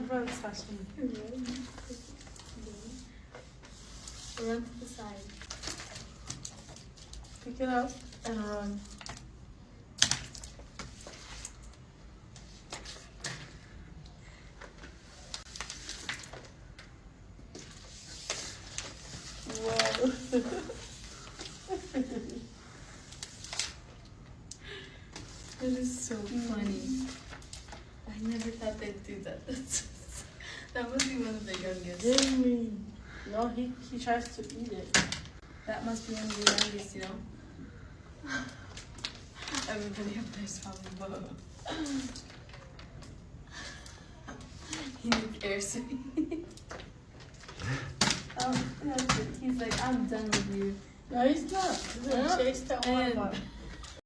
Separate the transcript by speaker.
Speaker 1: run faster. Run to the side. Pick it up and run. Wow. That is so funny. I never thought they'd do that. That must be one of the youngest.
Speaker 2: Jimmy. No, he tries to eat it.
Speaker 1: That must be one of the youngest, you know? Everybody up there's probably he needs air sweet. Oh, that's it. He's like, I'm done with you.
Speaker 2: No, he's not. He's gonna chase that one.